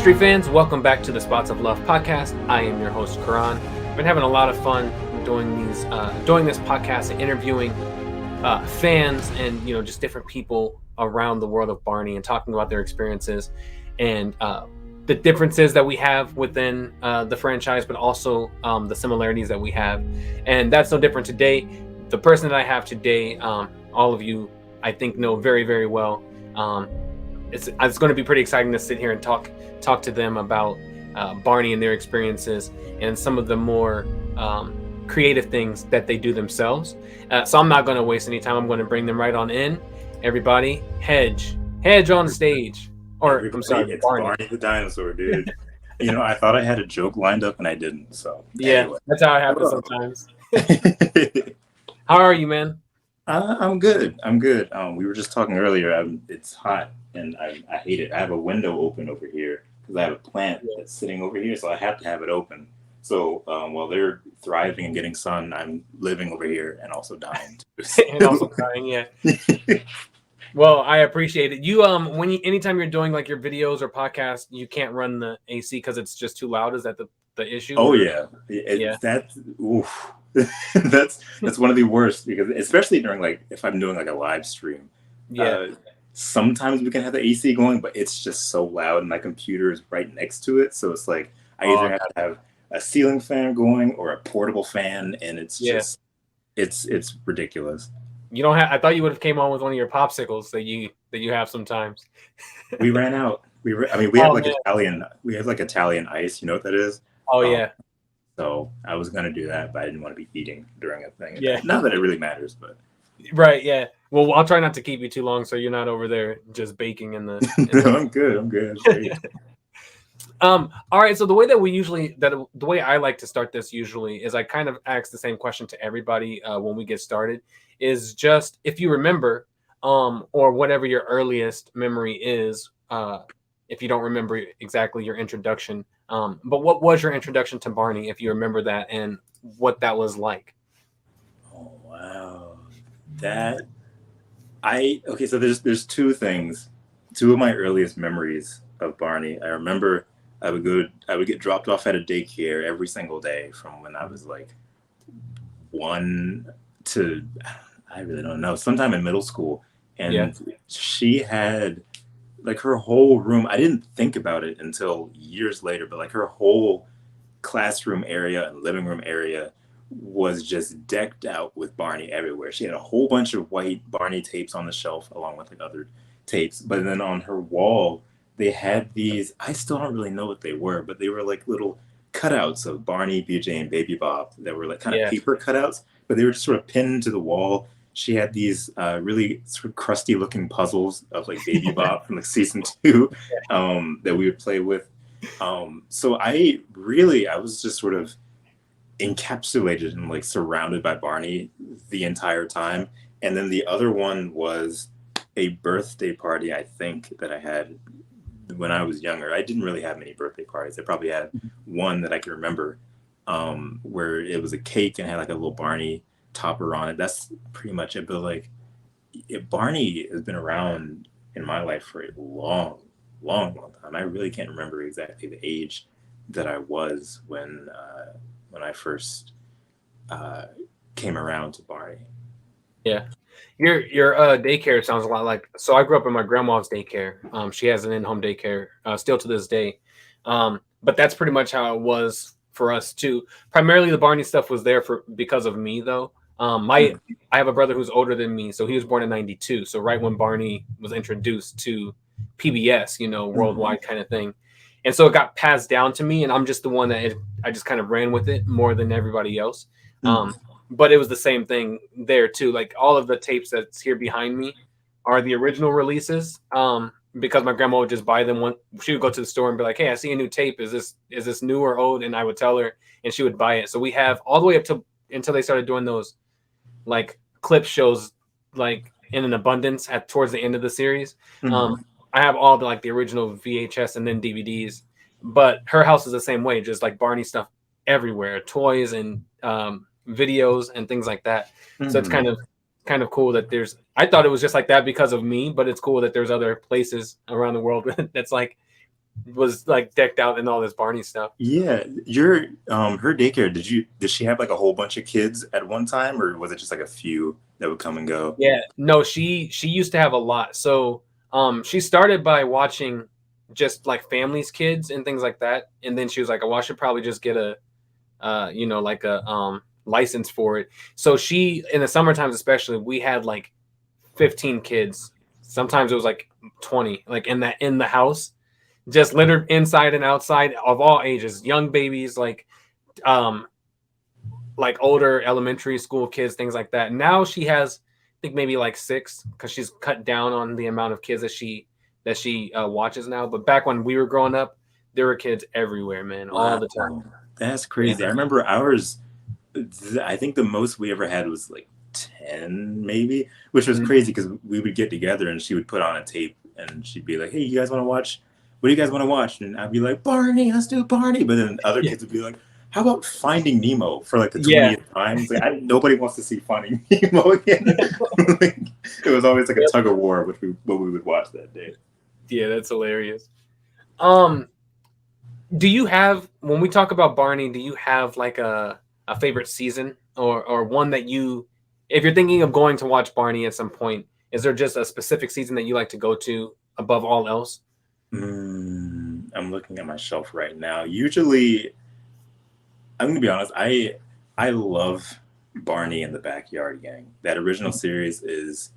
Street fans, welcome back to the Spots of Love podcast. I am your host, Karan. Been having a lot of fun doing this podcast and interviewing fans and just different people around the world of Barney and talking about their experiences and the differences that we have within the franchise, but also the similarities that we have. And that's no different today. The person that I have today, all of you, I think, know very, very well. It's going to be pretty exciting to sit here and talk to them about Barney and their experiences and some of the more creative things that they do themselves. So I'm not going to waste any time. I'm going to bring them right on in. Everybody, Hedge on stage. Or I'm sorry, it's Barney the dinosaur, dude. I thought I had a joke lined up and I didn't. So yeah, anyway. That's how it happens sometimes. How are you, man? I'm good. We were just talking earlier. It's hot and I hate it. I have a window open over here because I have a plant that's sitting over here, so I have to have it open. So while they're thriving and getting sun, I'm living over here and also dying too. And also dying, yeah. Well, I appreciate it. You anytime you're doing like your videos or podcasts, you can't run the AC because it's just too loud. Is that the issue? Oh yeah. That's oof. that's one of the worst, because especially during if I'm doing a live stream. Yeah. Sometimes we can have the AC going, but it's just so loud and my computer is right next to it. So it's I either have to have a ceiling fan going or a portable fan, and it's just it's ridiculous. You don't have. I thought you would have came on with one of your popsicles that you have sometimes. We ran out. We have Italian. We have Italian ice. You know what that is? Oh yeah. So I was gonna do that, but I didn't want to be eating during a thing. Yeah. Not that it really matters, but. Right. Yeah. Well, I'll try not to keep you too long, so you're not over there just baking in the. No, I'm good. All right. So the way that the way I like to start this usually is I kind of ask the same question to everybody when we get started. Is just if you remember, or whatever your earliest memory is, if you don't remember exactly your introduction, but what was your introduction to Barney, if you remember that, and what that was like? Oh wow, so there's two things. Two of my earliest memories of Barney. I remember I would get dropped off at a daycare every single day from when I was 1 to, I really don't know, sometime in middle school. And she had her whole room. I didn't think about it until years later, but her whole classroom area and living room area was just decked out with Barney everywhere. She had a whole bunch of white Barney tapes on the shelf along with other tapes. But then on her wall, they had these, I still don't really know what they were, but they were little cutouts of Barney, BJ, and Baby Bob that were kind of paper cutouts, but they were just sort of pinned to the wall. She had these really sort of crusty looking puzzles of Baby Bob from season 2 that we would play with. So I was just sort of encapsulated and surrounded by Barney the entire time. And then the other one was a birthday party, I think, that I had when I was younger. I didn't really have many birthday parties. I probably had one that I can remember, where it was a cake and had a little Barney topper on it. That's pretty much it. But Barney has been around in my life for a long time. I really can't remember exactly the age that I was when I first came around to Barney. Yeah. Your daycare sounds a lot like. So I grew up in my grandma's daycare. She has an in-home daycare still to this day. But that's pretty much how it was for us too. Primarily the Barney stuff was there because of me though. I have a brother who's older than me, so he was born in '92. So right when Barney was introduced to PBS, worldwide kind of thing. And so it got passed down to me, and I'm just the one that I just kind of ran with it more than everybody else. But it was the same thing there too. All of the tapes that's here behind me are the original releases. Because my grandma would just buy them. She would go to the store and be like, "Hey, I see a new tape. Is this new or old?" And I would tell her, and she would buy it. So we have all the way up to until they started doing those clip shows in an abundance towards the end of the series. I have all the original VHS and then DVDs. But her house is the same way, just Barney stuff everywhere, toys and videos and things like that. So it's kind of cool that I thought it was just like that because of me, but it's cool that there's other places around the world that's was like decked out in all this Barney stuff. Yeah, your her daycare, did she have like a whole bunch of kids at one time, or was it just like a few that would come and go? Yeah, no, she used to have a lot. So she started by watching just like families, kids, and things like that, and then she was like, "Oh, well, I should probably just get a like a license for it." So she, in the summer times especially, we had like 15 kids. Sometimes it was like 20, like in the house, just littered inside and outside of all ages, young babies, um like older elementary school kids, things like that. Now she has, I think maybe like 6, because she's cut down on the amount of kids that she watches now. But back when we were growing up, there were kids everywhere, man, all Wow, the time. that's Yeah. crazy. I remember ours. I think the most we ever had was like 10, maybe, which was crazy because we would get together and she would put on a tape and she'd be like, "Hey, you guys want to watch? What do you guys want to watch?" And I'd be like, "Barney, let's do Barney." But then other kids would be like, "How about Finding Nemo for like the Yeah. 20th time?" It's like, nobody wants to see Finding Nemo again. Like, it was always like a tug of war, what we would watch that day. Yeah, that's hilarious. Do you have, when we talk about Barney, do you have like a favorite season, or one that you, if you're thinking of going to watch Barney at some point, is there just a specific season that you like to go to above all else? I'm looking at my shelf right now. Usually, I'm gonna be honest. I love Barney and the Backyard Gang. That original series is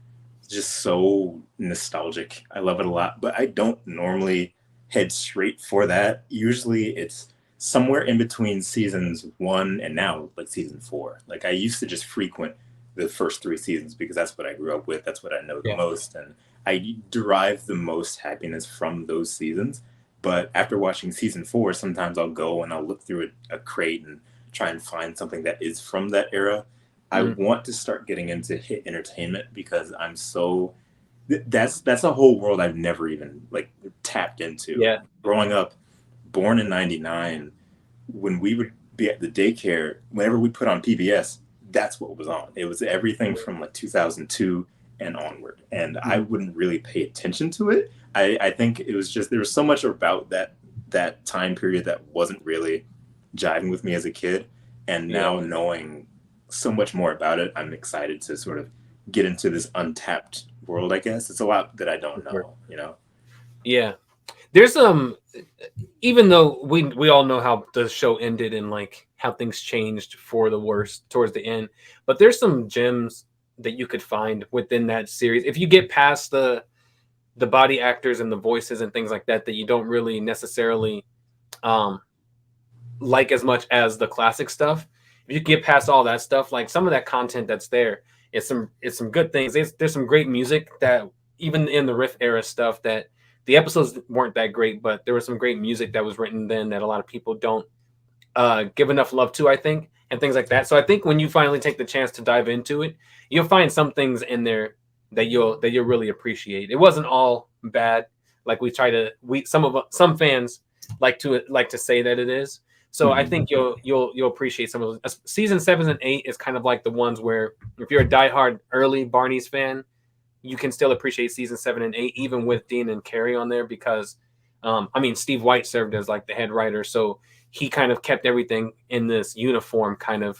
just so nostalgic. I love it a lot, but I don't normally head straight for that. Usually, it's somewhere in between seasons 1 and now like season 4. Like I used to just frequent the first 3 seasons because that's what I grew up with. That's what I know the Yeah. most, and I derive the most happiness from those seasons. But after watching season 4, sometimes I'll go and I'll look through a crate and try and find something that is from that era. I Mhm. want to start getting into hit entertainment because I'm so that's a whole world I've never even like tapped into. Yeah. Growing up, born in '99, when we would be at the daycare, whenever we put on PBS, that's what was on. It was everything from like 2002 and onward, and I wouldn't really pay attention to it. I think it was just there was so much about that time period that wasn't really jiving with me as a kid, and Yeah. now knowing so much more about it, I'm excited to sort of get into this untapped world. I guess it's a lot that I don't Sure. know. You know. Yeah. There's even though we all know how the show ended and like how things changed for the worse towards the end, but there's some gems that you could find within that series if you get past the body actors and the voices and things like that that you don't really necessarily um like as much as the classic stuff. If you get past all that stuff, like some of that content that's there, it's some good things. There's some great music that even in the riff era stuff that the episodes weren't that great, but there was some great music that was written then that a lot of people don't give enough love to, I think, and things like that. So I think when you finally take the chance to dive into it, you'll find some things in there that you'll really appreciate. It wasn't all bad, like some fans like to say that it is. So I Mhm. think you'll appreciate some of those. Season 7 and 8 is kind of like the ones where if you're a diehard early Barney's fan, you can still appreciate season 7 and 8 even with Dean and Carrie on there because I mean Steve White served as like the head writer, so he kind of kept everything in this uniform kind of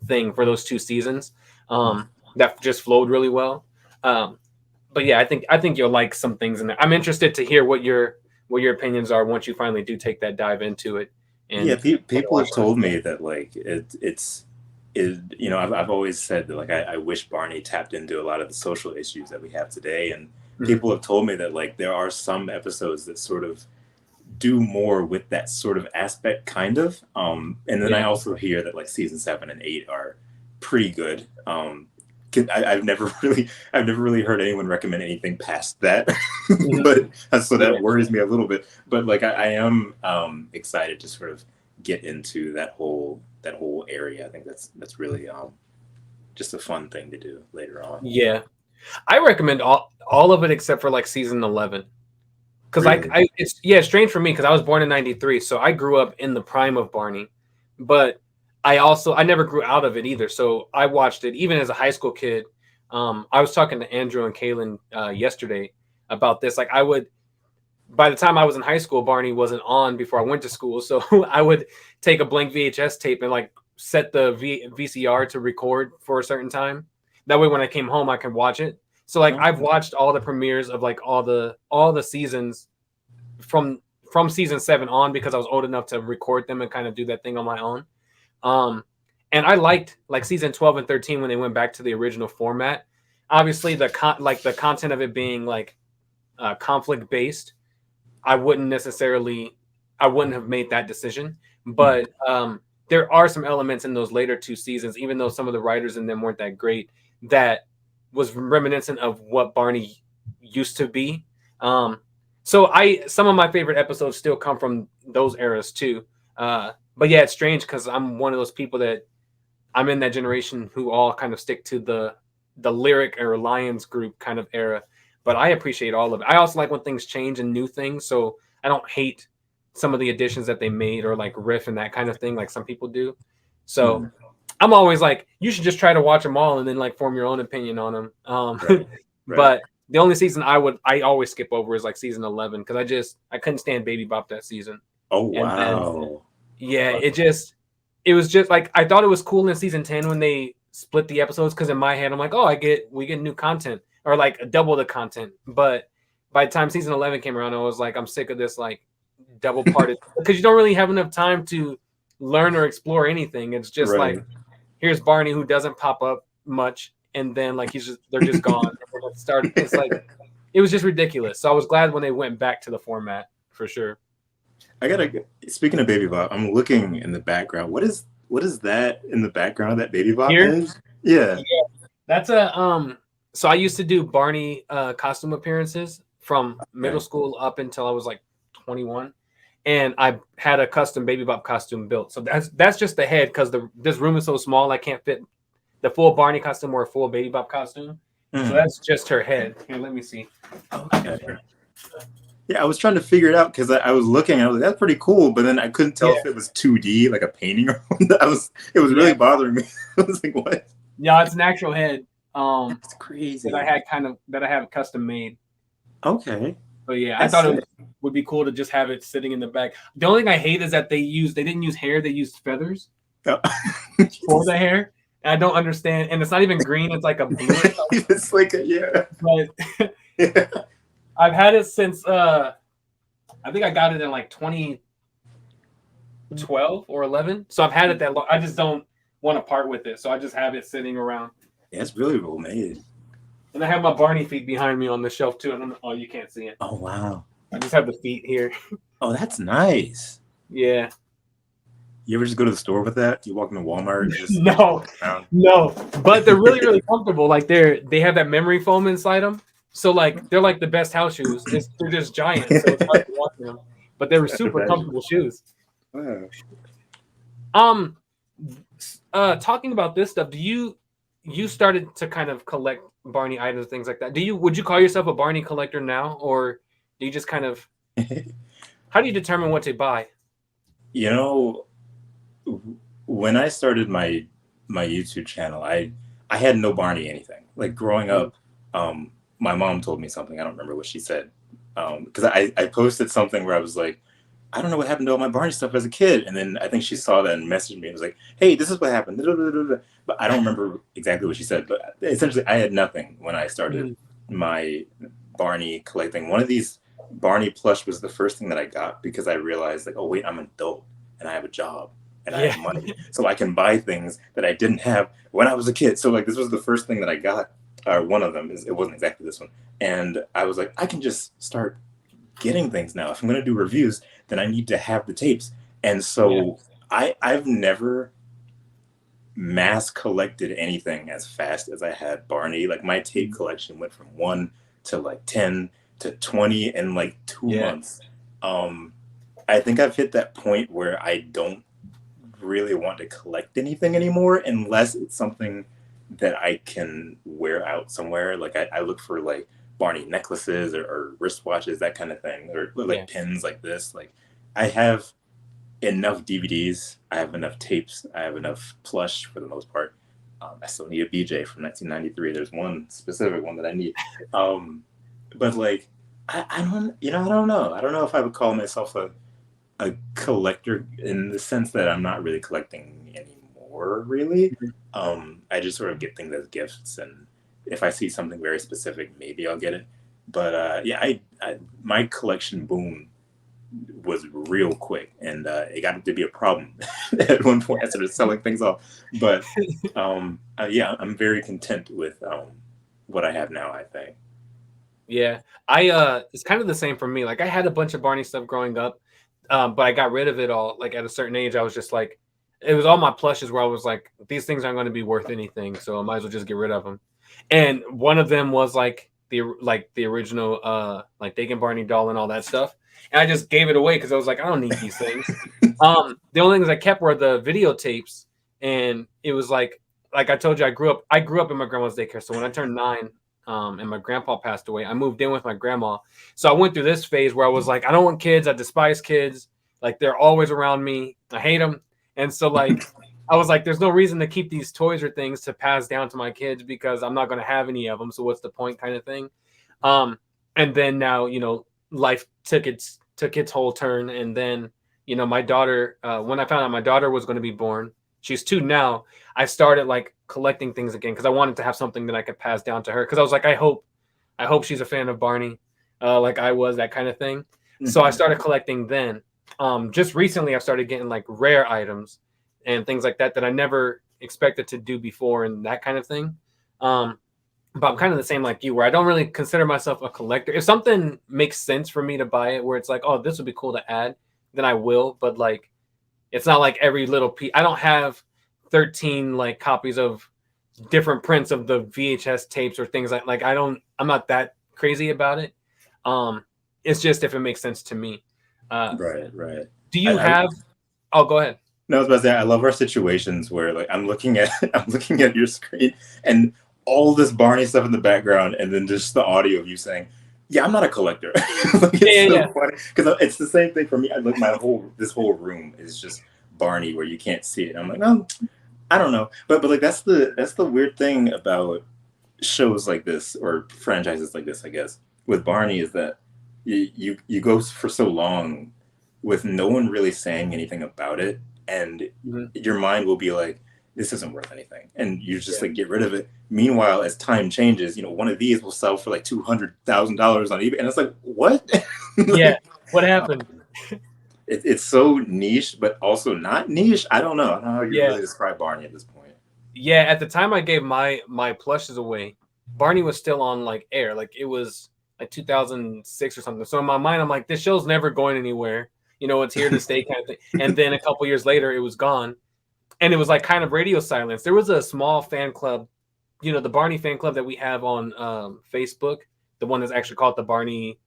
thing for those 2 seasons. That just flowed really well. Um, but yeah, I think you'll like some things in there. I'm interested to hear what your opinions are once you finally do take that dive into it Yeah, and people watch have it. told me that like you know I've always said that like I wish Barney tapped into a lot of the social issues that we have today, and Mhm. people have told me that like there are some episodes that sort of do more with that sort of aspect, kind of. And then I Yeah. also hear that like season 7 and 8 are pretty good. I've never I've never really heard anyone recommend anything past that, Mhm. but so Yeah. that worries me a little bit. But like I am excited to sort of get into that whole area. I think that's really just a fun thing to do later on. Yeah. I recommend all of it except for like season 11. Because Really? it's yeah, it's strange for me because I was born in '93, so I grew up in the prime of Barney, but I never grew out of it either. So I watched it even as a high school kid. I was talking to Andrew and Kaylin yesterday about this. Like I would by the time I was in high school, Barney wasn't on before I went to school. So I would take a blank VHS tape and like set the VCR to record for a certain time. That way, when I came home, I could watch it. So like I've watched all the premieres of like all the seasons from season 7 on because I was old enough to record them and kind of do that thing on my own. And I liked like season 12 and 13 when they went back to the original format. Obviously, the content of it being like conflict based, I wouldn't have made that decision. But there are some elements in those later 2 seasons, even though some of the writers in them weren't that great, that was reminiscent of what Barney used to be. So some of my favorite episodes still come from those eras too. But yeah, it's strange because I'm one of those people that I'm in that generation who all kind of stick to the lyric or Lions group kind of era. But I appreciate all of it. I also like when things change and new things, so I don't hate some of the additions that they made or like riff and that kind of thing like some people do. So I'm always like, you should just try to watch them all and then like form your own opinion on them. Right. But the only season I always skip over is like season 11 because I couldn't stand Baby Bop that season. Oh wow. Yeah, it was just like I thought it was cool in season 10 when they split the episodes because in my head I'm like, oh, we get new content or like double the content. But by the time season 11 came around, I was like, I'm sick of this like double parted because you don't really have enough time to learn or explore anything. It's just like here's Barney who doesn't pop up much, and then like they're just gone. It's like it was just ridiculous. So I was glad when they went back to the format for sure. Speaking of Baby Bop, I'm looking in the background. What is that in the background? That Baby Bop is? Yeah. That's so I used to do Barney costume appearances from middle school up until I was like 21, and I had a custom Baby Bop costume built. So that's just the head because this room is so small I can't fit the full Barney costume or a full Baby Bop costume. So that's just her head. Here, let me see. Okay. Yeah, I was trying to figure it out because I was looking. I was like, "That's pretty cool," but then I couldn't tell if it was 2D, like a painting, or it was really bothering me. I was like, "What?" Yeah, it's an actual head. That's crazy. That I have custom made. Okay. But yeah, I thought it would be cool to just have it sitting in the back. The only thing I hate is that they didn't use hair; they used feathers for the hair. And I don't understand, and it's not even green; it's like a blue. It's like But I've had it since I think I got it in like 2012 or 11. So I've had it that long. I just don't want to part with it, so I just have it sitting around. Yeah, it's really well made. And I have my Barney feet behind me on the shelf too. And oh, you can't see it. Oh wow! I just have the feet here. Oh, that's nice. Yeah. You ever just go to the store with that? You walk into Walmart? No. But they're really, really comfortable. Like they have that memory foam inside them. So like they're like the best house shoes. They're just giant, so it's hard to walk in them. But they were super comfortable shoes. Wow. Talking about this stuff, you started to kind of collect Barney items, things like that. Would you call yourself a Barney collector now, or do you just kind of how do you determine what to buy? You know, when I started my YouTube channel, I had no Barney anything. Like growing up, my mom told me something. I don't remember what she said. Because I posted something where I was like, I don't know what happened to all my Barney stuff as a kid. And then I think she saw that and messaged me and was like, hey, this is what happened. But I don't remember exactly what she said. But essentially, I had nothing when I started my Barney collecting. One of these Barney plush was the first thing that I got because I realized like, oh, wait, I'm an adult and I have a job and I have money. So I can buy things that I didn't have when I was a kid. So like this was the first thing that I got. Or one of them. It wasn't exactly this one. And I was like, I can just start getting things now. If I'm going to do reviews, then I need to have the tapes. And so I've never mass collected anything as fast as I had Barney. Like my tape collection went from 1 to like 10 to 20 in like 2 months. I think I've hit that point where I don't really want to collect anything anymore unless it's something that I can wear out somewhere. Like I look for like Barney necklaces or wristwatches, that kind of thing, or like pins like this. Like I have enough DVDs, I have enough tapes, I have enough plush for the most part. I still need a BJ from 1993. There's one specific one that I need. But like I don't, I don't know. I don't know if I would call myself a collector in the sense that I'm not really collecting anymore, really. Mhm. I just sort of get things as gifts, and if I see something very specific, maybe I'll get it. But yeah, my collection boom was real quick, and it got to be a problem at one point. I started selling things off, but yeah, I'm very content with what I have now, I think. Yeah, it's kind of the same for me. Like I had a bunch of Barney stuff growing up, but I got rid of it all. Like at a certain age, I was just like, it was all my plushes where I was like, these things aren't going to be worth anything, so I might as well just get rid of them. And one of them was like the original like Dakin Barney doll and all that stuff. And I just gave it away because I was like, I don't need these things. The only things I kept were the videotapes, and it was like I told you, I grew up in my grandma's daycare. So when I turned 9, and my grandpa passed away, I moved in with my grandma. So I went through this phase where I was like, I don't want kids. I despise kids. Like they're always around me. I hate them. And so like I was like, there's no reason to keep these toys or things to pass down to my kids because I'm not going to have any of them. So what's the point, kind of thing. Um, and then now, life took its whole turn, and then my daughter, when I found out my daughter was going to be born, she's 2 now. I started like collecting things again because I wanted to have something that I could pass down to her. Because I was like, I hope she's a fan of Barney, like I was, that kind of thing. So I Mhm. started collecting then. Just recently, I started getting like rare items and things like that I never expected to do before, and that kind of thing. Um, but I'm kind of the same like you, where I don't really consider myself a collector. If something makes sense for me to buy it, where it's like, oh, this would be cool to add, then I will. But like, it's not like every little piece. I don't have 13 like copies of different prints of the VHS tapes or things like I don't. I'm not that crazy about it. Um, it's just if it makes sense to me. Uh, Right, right. do you I have? Oh, go ahead. No, I was about to say I love our situations where like I'm looking at I'm looking at your screen and all this Barney stuff in the background, and then just the audio of you saying, "Yeah, I'm not a collector." Like Yeah, it's yeah, so yeah. funny because it's the same thing for me. I look my whole this whole room is just Barney where you can't see it. I'm like, oh, I don't know, but like that's the weird thing about shows like this or franchises like this, I guess, with Barney is that you go for so long with no one really saying anything about it, and Mhm. your mind will be like, this isn't worth anything, and you just Yeah, like get rid of it. Meanwhile, as time changes, one of these will sell for like $200,000 on eBay, and it's like, what? yeah. Like, What uh, happened? it's so niche, but also not niche. I don't know. I don't know how you Yeah, really describe Barney at this point. yeah. At the time I gave my plushes away, Barney was still on like air. Like it was like 2006 or something. So in my mind, I'm like, this show's never going anywhere. It's here to stay, kind of thing. And then a couple years later, it was gone, and it was like kind of radio silence. There was a small fan club, the Barney fan club that we have on Facebook, the one that's actually called the Barney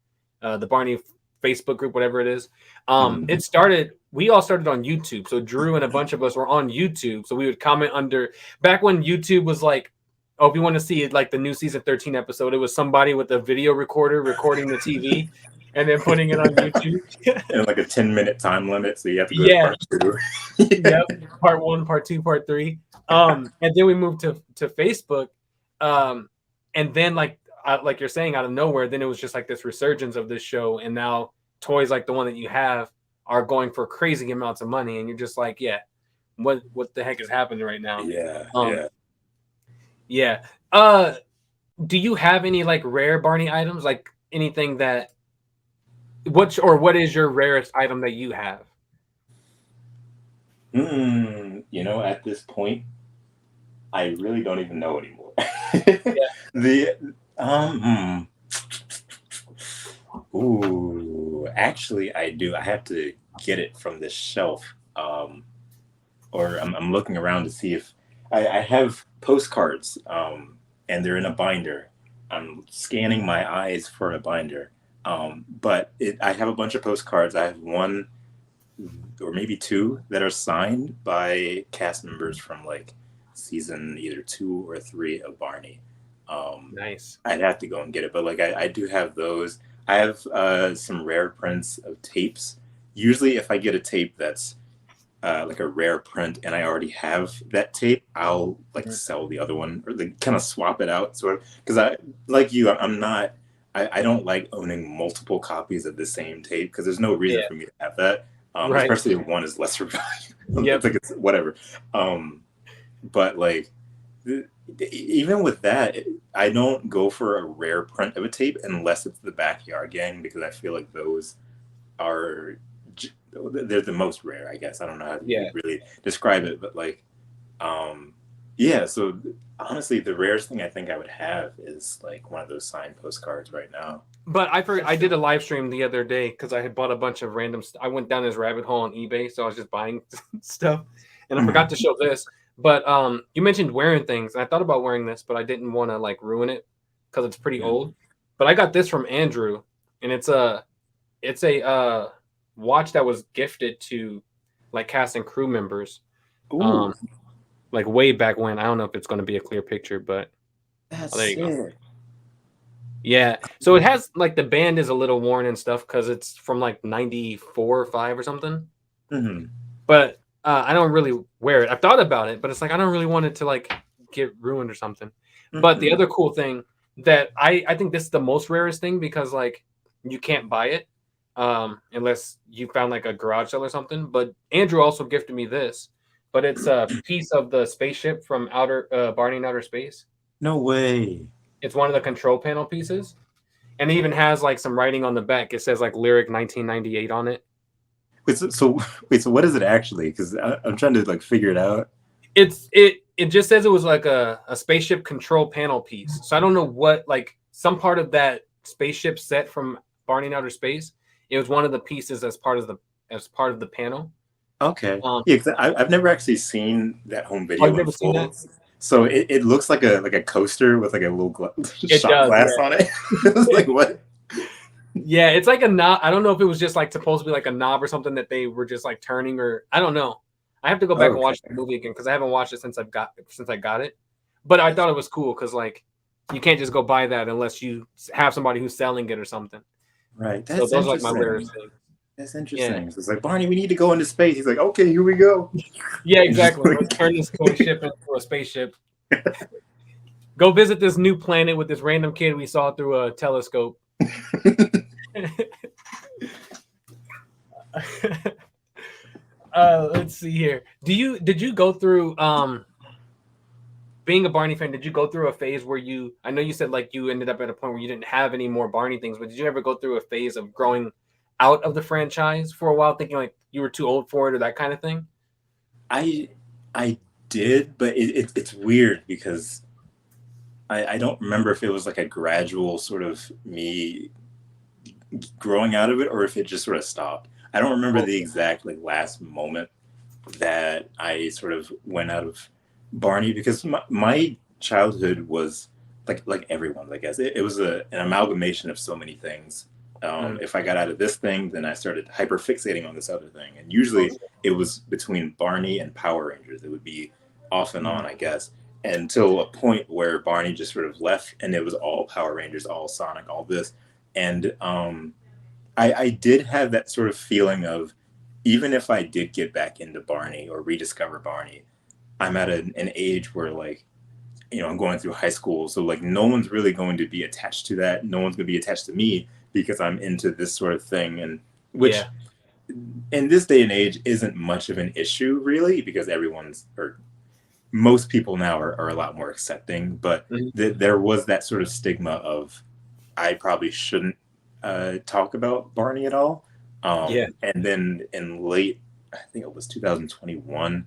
Facebook group, whatever it is. Mhm. It started. We all started on YouTube. So Drew and a bunch of us were on YouTube. So we would comment under, back when YouTube was like, oh, if you want to see it, like the new season 13 episode, it was somebody with a video recorder recording the TV and then putting it on YouTube. And like a 10-minute time limit, so you have to go to Yeah. part two. Yep. Part 1, part 2, part 3. And then we moved to Facebook. Um, and then like you're saying, out of nowhere, then it was just like this resurgence of this show, and now toys like the one that you have are going for crazy amounts of money, and you're just like, yeah, what the heck is happening right now? Yeah, Um, yeah. yeah. Do you have any like rare Barney items? Like anything that what is your rarest item that you have? At this point, I really don't even know anymore. Yeah. the ooh, actually, I do. I have to get it from this shelf, or I'm looking around to see if I have postcards, and they're in a binder. I'm scanning my eyes for a binder, but I have a bunch of postcards. I have one or maybe two that are signed by cast members from like season either 2 or 3 of Barney. Nice. I'd have to go and get it, but like I do have those. I have some rare prints of tapes. Usually, if I get a tape that's like a rare print and I already have that tape, I'll like Mhm. sell the other one or like kind of swap it out, sort of. Because I like you, I'm not. I don't like owning multiple copies of the same tape because there's no reason Yeah. for me to have that. Right. Especially if one is lesser value. Yep. It's like it's whatever. But like even with that, I don't go for a rare print of a tape unless it's the Backyard Gang because I feel like those are they're the most rare. I guess I don't know how Yeah. you really describe it, but like yeah. So honestly, the rarest thing I think I would have is like one of those signed postcards right now. But I did a live stream the other day because I had bought a bunch of random. I went down this rabbit hole on eBay, so I was just buying stuff, and I forgot to show this. But you mentioned wearing things, and I thought about wearing this, but I didn't want to like ruin it because it's pretty old. But I got this from Andrew, and it's a watch that was gifted to like cast and crew members, Ooh, like way back when. I don't know if it's going to be a clear picture, but that's there you go. sick. Yeah, so it has like the band is a little worn and stuff because it's from like 94 or 5 or something. Mm-hmm. But I don't really wear it. I've thought about it, but it's like I don't really want it to like get ruined or something. But the Mm-hmm. other cool thing that I think this is the most rarest thing because like you can't buy it unless you found like a garage sale or something. But Andrew also gifted me this, but it's a piece of the spaceship from Barney in Outer Space. No way. It's one of the control panel pieces. And it even has like some writing on the back. It says like lyric 1998 on it. Wait, so what is it actually? Because I'm trying to like figure it out. It just says it was like a spaceship control panel piece. So I don't know what like some part of that spaceship set from Barney in Outer Space. It was one of the pieces as part of the panel. Okay, Um, yeah, because I've never actually seen that home oh, video you've in never seen full. that? So it looks like a coaster with like a little It shot does, glass on yeah. it. It was like what? Yeah, it's like a knob. I don't know if it was just like supposed to be like a knob or something that they were just like turning or I don't know. I have to go back and Okay, watch the movie again because I haven't watched it since I got it. But I thought it was cool because like you can't just go buy that unless you have somebody who's selling it or something. right. So That's those are like my interesting. rarest things. That's Yeah, interesting. So it's like Barney, we need to go into space. He's like, okay, here we go. yeah, And just exactly. Let's turn this toy ship into a spaceship. Go visit this new planet with this random kid we saw through a telescope. Let's see here. Did you go through being a Barney fan? Did you go through a phase where I know you said like you ended up at a point where you didn't have any more Barney things, but did you ever go through a phase of growing out of the franchise for a while, thinking like you were too old for it or that kind of thing? I I did, but it's weird because I don't remember if it was like a gradual sort of me growing out of it or if it just sort of stopped. I don't remember the exact like last moment that I sort of went out of Barney because my childhood was like everyone's, I guess. It was an amalgamation of so many things. Mm. If I got out of this thing, then I started hyperfixating on this other thing. And usually it was between Barney and Power Rangers. It would be off and on, I guess, until a point where Barney just sort of left and it was all Power Rangers, all Sonic, all this. And I did have that sort of feeling of even if I did get back into Barney or rediscover Barney, I'm at an age where like, I'm going through high school. So like no one's really going to be attached to that. No one's going to be attached to me because I'm into this sort of thing. And which Yeah, in this day and age isn't much of an issue really because or most people now are a lot more accepting. But mhm. there was that sort of stigma of I probably shouldn't talk about Barney at all. Yeah, And then in late, I think it was 2021,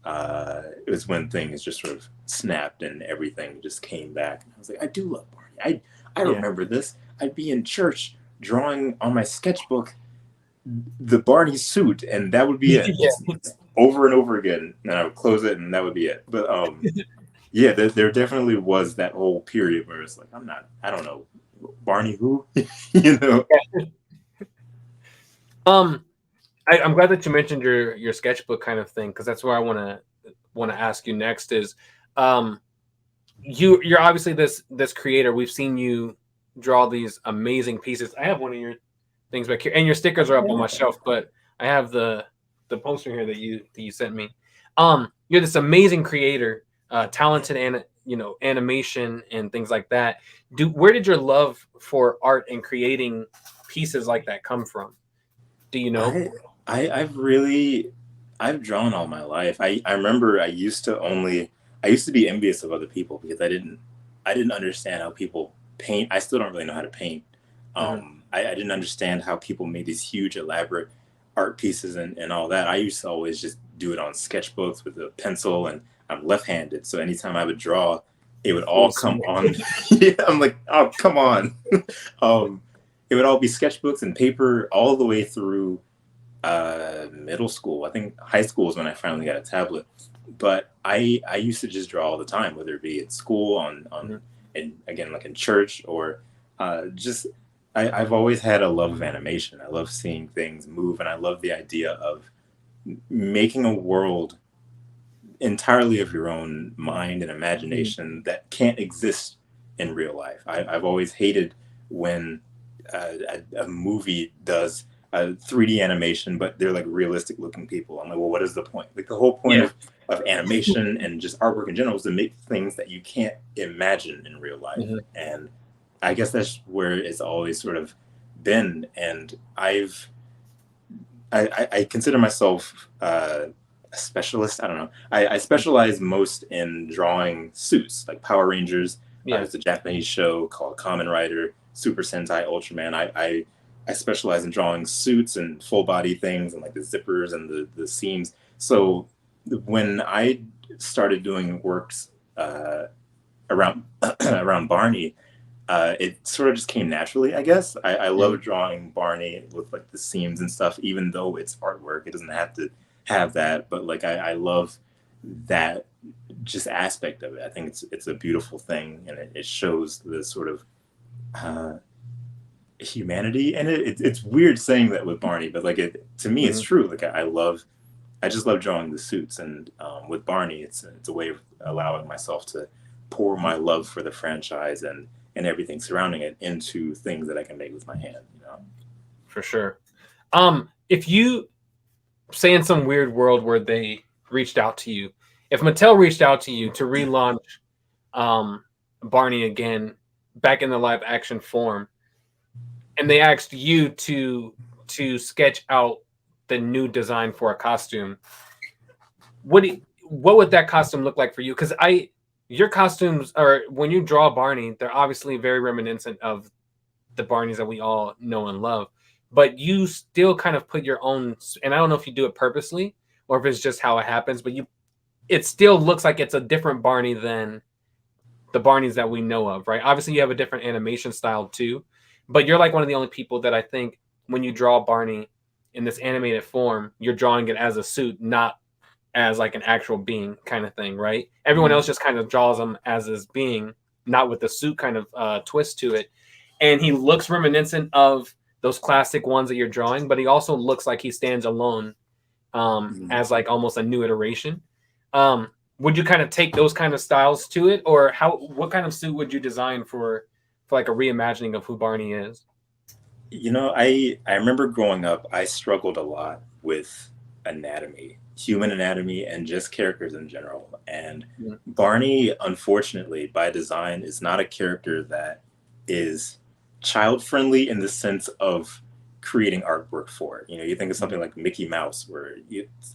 it was when things just sort of snapped and everything just came back. And I was like, I do love Barney. I yeah. remember this. I'd be in church drawing on my sketchbook the Barney suit, and that would be it. Yeah. Just over and over again. And I would close it, and that would be it. But yeah, there definitely was that whole period where it's like, I don't know, Barney who, you know. Um, I'm glad that you mentioned your sketchbook kind of thing because that's where I want to ask you next is, you're obviously this creator. We've seen you draw these amazing pieces. I have one of your things back here, and your stickers are up on my shelf. But I have the poster here that you sent me. You're this amazing creator, talented animation and things like that. Where did your love for art and creating pieces like that come from? Do you know? I've drawn all my life. I remember I used to be envious of other people because I didn't understand how people paint. I still don't really know how to paint. Hmm. I didn't understand how people made these huge elaborate art pieces and all that. I used to always just do it on sketchbooks with a pencil, and I'm left-handed. So anytime I would draw, it would all come on. Yeah, I'm like, oh, come on. um, it would all be sketchbooks and paper all the way through middle school. I think high school is when I finally got a tablet. But I used to just draw all the time, whether it be at school, on Hmm. and again like in church, or just I've always had a love of animation. I love seeing things move, and I love the idea of making a world entirely of your own mind and imagination that can't exist in real life. I've always hated when a movie does a 3D animation, but they're like realistic looking people. I'm like, well, what is the point? Like the whole point Yeah. of animation and just artwork in general is to make things that you can't imagine in real life. Hmm. And I guess that's where it's always sort of been. And I consider myself a specialist. I don't know. I specialize most in drawing suits, like Power Rangers. Yeah. It's a Japanese show called Kamen Rider, Super Sentai, Ultraman. I specialize in drawing suits and full body things, and like the zippers and the seams. So when I started doing works around around Barney, it sort of just came naturally, I guess. I Hmm. love drawing Barney with like the seams and stuff, even though it's artwork. It doesn't have to have that, but like I love that just aspect of it. I think it's a beautiful thing, and it shows the sort of uh, humanity in it. It's weird saying that with Barney, but like it to me, it's Hmm. true. Like I just love drawing the suits, and with Barney, it's a way of allowing myself to pour my love for the franchise and everything surrounding it into things that I can make with my hand. You know, For sure. If you say in some weird world where they reached out to you, if Mattel reached out to you to relaunch um, Barney again back in the live action form, and they asked you to sketch out the new design for a costume, what would that costume look like for you? Because your costumes are, when you draw Barney, they're obviously very reminiscent of the Barneys that we all know and love, but you still kind of put your own. And I don't know if you do it purposely or if it's just how it happens, but it still looks like it's a different Barney than the Barneys that we know of, right? Obviously, you have a different animation style too, but you're like one of the only people that I think when you draw Barney in this animated form, you're drawing it as a suit, not as like an actual being kind of thing, right? Everyone else just kind of draws him as his being, not with the suit kind of twist to it. And he looks reminiscent of those classic ones that you're drawing, but he also looks like he stands alone Mhm. as like almost a new iteration. Um, would you kind of take those kind of styles to it, or what kind of suit would you design for like a reimagining of who Barney is? You know, I remember growing up, I struggled a lot with anatomy, human anatomy, and just characters in general. And Mm. Barney, unfortunately, by design, is not a character that is child friendly in the sense of creating artwork for it. You know, you think of something like Mickey Mouse, where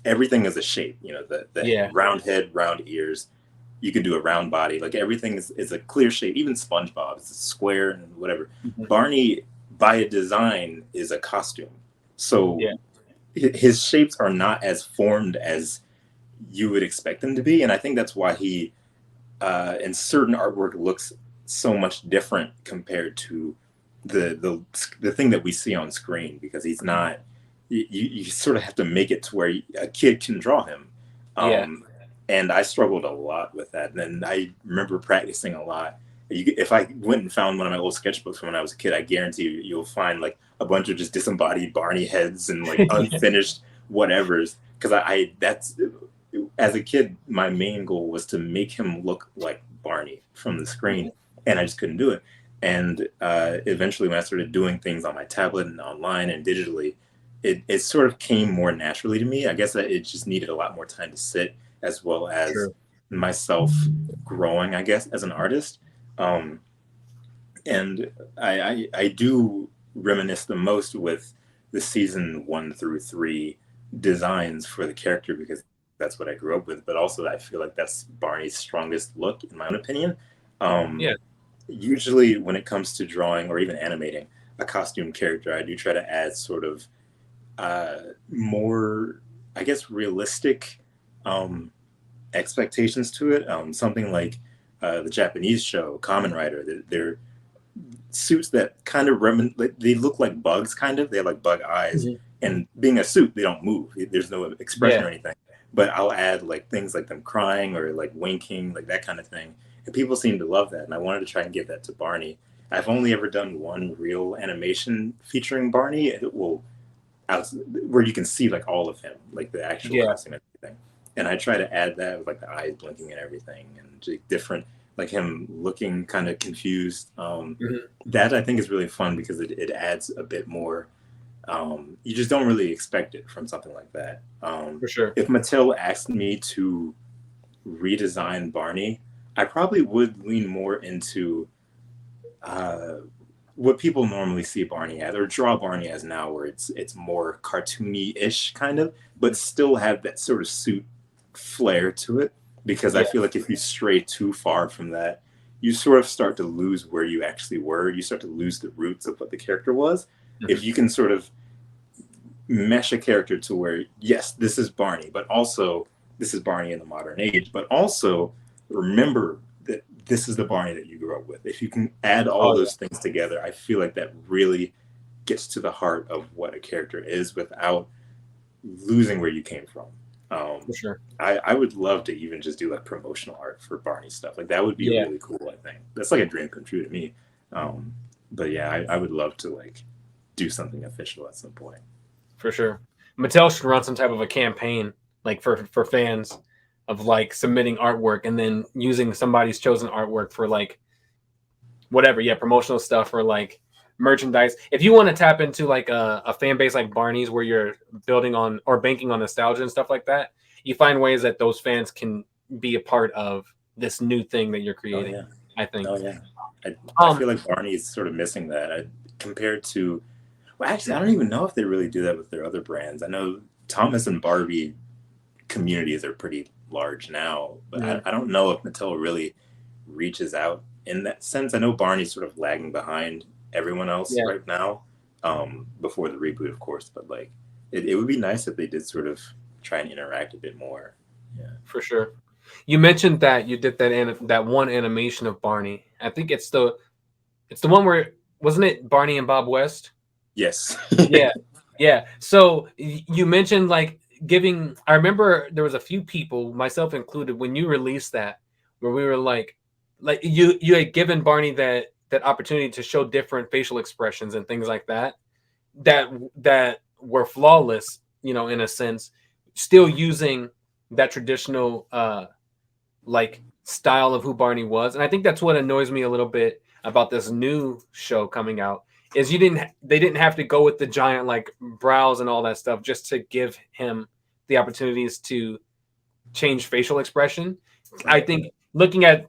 everything is a shape. You know, the Yeah. round head, round ears. You can do a round body. Like everything is a clear shape. Even SpongeBob is a square and whatever. Mhm. Barney, by design, is a costume. So Yeah. his shapes are not as formed as you would expect them to be, and I think that's why he, in certain artwork, looks so much different compared to the thing that we see on screen, because he's not. You sort of have to make it to where a kid can draw him. Yeah. Um, and I struggled a lot with that. And I remember practicing a lot. If I went and found one of my old sketchbooks from when I was a kid, I guarantee you'll find like a bunch of just disembodied Barney heads and like Yeah. unfinished whatevers. Because I that's as a kid, my main goal was to make him look like Barney from the screen, Mhm. and I just couldn't do it. And eventually, when I started doing things on my tablet and online and digitally, it sort of came more naturally to me. I guess that it just needed a lot more time to sit, as well as True. myself growing, I guess, as an artist. Um, and I do reminisce the most with the season 1 through 3 designs for the character because that's what I grew up with. But also, I feel like that's Barney's strongest look, in my own opinion. Um, Yeah. Usually, when it comes to drawing or even animating a costume character, I do try to add sort of more, I guess, realistic um, expectations to it. Something like the Japanese show Kamen Rider. They're suits that kind of they look like bugs, kind of. They have like bug eyes, Mhm. and being a suit, they don't move. There's no expression Yeah. or anything. But I'll add like things like them crying or like winking, like that kind of thing. And people seem to love that, and I wanted to try and give that to Barney. I've only ever done one real animation featuring Barney. It will out where you can see like all of him, like the actual Yeah. costume and everything. And I try to add that with like the eyes blinking and everything, and just different, like him looking kind of confused. Mhm. That I think is really fun because it adds a bit more. You just don't really expect it from something like that. For sure. If Mattel asked me to redesign Barney, I probably would lean more into uh, what people normally see Barney as or draw Barney as now, where it's more cartoony-ish kind of, but still have that sort of suit flair to it. Because I Yeah. feel like if you stray too far from that, you sort of start to lose where you actually were. You start to lose the roots of what the character was. If Mhm. you can sort of mesh a character to where, yes, this is Barney, but also this is Barney in the modern age, but also remember that this is the Barney that you grew up with. If you can add all Oh yeah. those things together, I feel like that really gets to the heart of what a character is without losing where you came from. For sure. I would love to even just do like promotional art for Barney stuff. Like that would be Yeah. really cool. I think that's like a dream come true to me. Um, but yeah, I would love to like do something official at some point. For sure. Mattel should run some type of a campaign, like for fans, of like submitting artwork and then using somebody's chosen artwork for like whatever, yeah, promotional stuff or like merchandise. If you want to tap into like a fan base like Barney's where you're building on or banking on nostalgia and stuff like that, you find ways that those fans can be a part of this new thing that you're Oh creating, yeah. I think. Oh yeah. I Um feel like Barney is sort of missing that compared to. Well, actually, I don't even know if they really do that with their other brands. I know Thomas and Barbie communities are pretty large now, but mhm. I don't know if Mattel really reaches out in that sense. I know Barney's sort of lagging behind everyone else Yeah, right now, before the reboot, of course. But like, it would be nice if they did sort of try and interact a bit more. Yeah. for sure. You mentioned that you did that one animation of Barney. I think it's the one where wasn't it Barney and Bob West? Yes. Yeah. Yeah. So you mentioned like giving I remember there was a few people, myself included, when you released that, where we were like you had given Barney that opportunity to show different facial expressions and things like that that that were flawless, in a sense, still using that traditional like style of who Barney was. And I think that's what annoys me a little bit about this new show coming out is they didn't have to go with the giant like brows and all that stuff just to give him the opportunities to change facial expression. I Right. think looking at